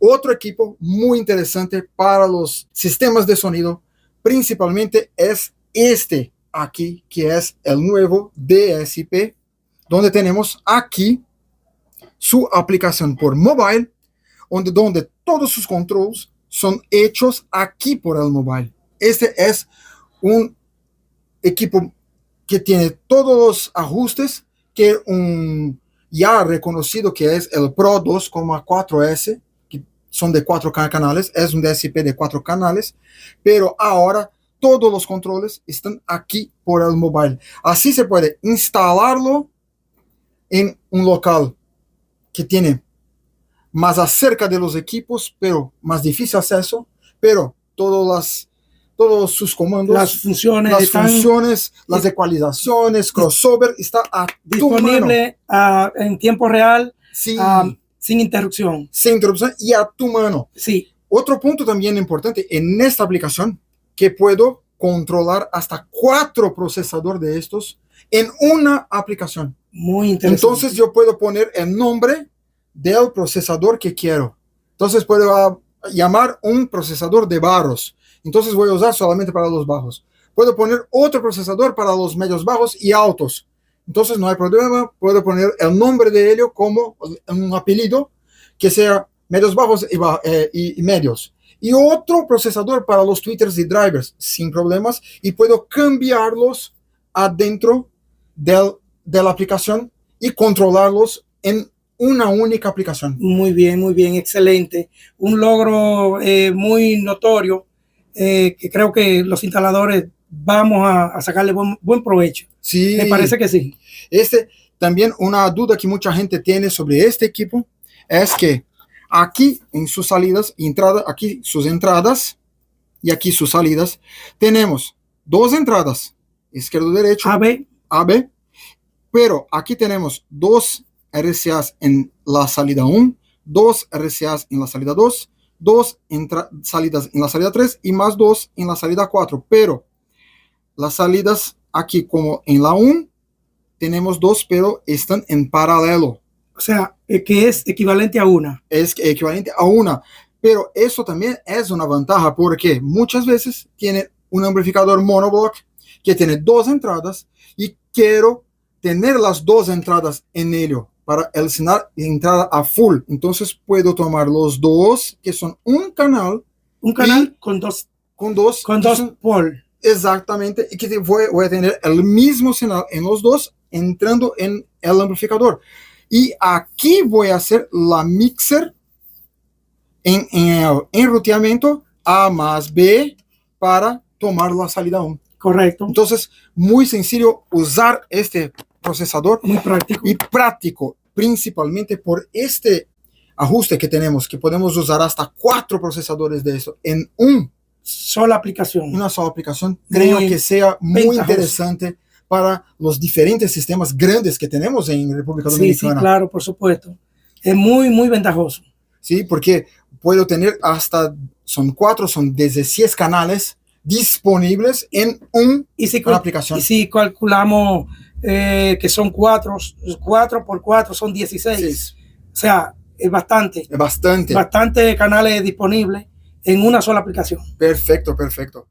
Otro equipo muy interesante para los sistemas de sonido, principalmente es este aquí, que es el nuevo DSP, donde tenemos aquí su aplicación por mobile, donde todos sus controles son hechos aquí por el mobile. Este es un equipo que tiene todos los ajustes que un ya reconocido que es el Pro 2,4S, que son de 4 canales, es un DSP de 4 canales, pero ahora todos los controles están aquí por el mobile. Así se puede instalarlo en un local que tiene más acerca de los equipos, pero más difícil acceso, pero todos sus comandos, las funciones, las ecualizaciones, crossover, está a disponible en tiempo real, sí, sin interrupción. Sin interrupción y a tu mano. Sí. Otro punto también importante en esta aplicación, que puedo controlar hasta 4 procesadores de estos en una aplicación. Muy interesante. Entonces yo puedo poner el nombre del procesador que quiero. Entonces puedo llamar un procesador de bajos. Entonces voy a usar solamente para los bajos. Puedo poner otro procesador para los medios bajos y altos. Entonces no hay problema. Puedo poner el nombre de ello como un apellido que sea medios bajos y medios. Y otro procesador para los tweeters y drivers sin problemas. Y puedo cambiarlos adentro de la aplicación y controlarlos en una única aplicación. Muy bien, excelente. Un logro muy notorio que creo que los instaladores vamos a sacarle buen provecho. Sí. Me parece que sí. También una duda que mucha gente tiene sobre este equipo es que aquí en sus salidas, aquí sus entradas y aquí sus salidas, tenemos 2 entradas, izquierdo-derecho, AB, pero aquí tenemos 2 RCAs en la salida 1, 2 RCAs en la salida 2, 2 salidas en la salida 3 y más 2 en la salida 4. Pero las salidas aquí como en la 1 tenemos 2, pero están en paralelo. O sea, que es equivalente a una. Es equivalente a una. Pero eso también es una ventaja porque muchas veces tiene un amplificador monoblock que tiene 2 entradas y quiero tener las 2 entradas en ello para el señal de entrada a full. Entonces puedo tomar los 2 que son un canal con dos pol. Exactamente, y que voy a tener el mismo señal en los 2 entrando en el amplificador. Y aquí voy a hacer la mixer en el enruteamiento A más B para tomar la salida 1. Correcto. Entonces, muy sencillo usar este procesador. Muy práctico. Y práctico, principalmente por este ajuste que tenemos, que podemos usar hasta 4 procesadores de esto en una sola aplicación. Creo que sea muy interesante para los diferentes sistemas grandes que tenemos en República Dominicana. Sí, claro, por supuesto. Es muy ventajoso. Sí, porque puedo tener son 16 canales disponibles en una aplicación. Y si calculamos que son 4 por 4 son 16. Sí. O sea, es bastante. Es bastante. Bastante canales disponibles en una sola aplicación. Perfecto.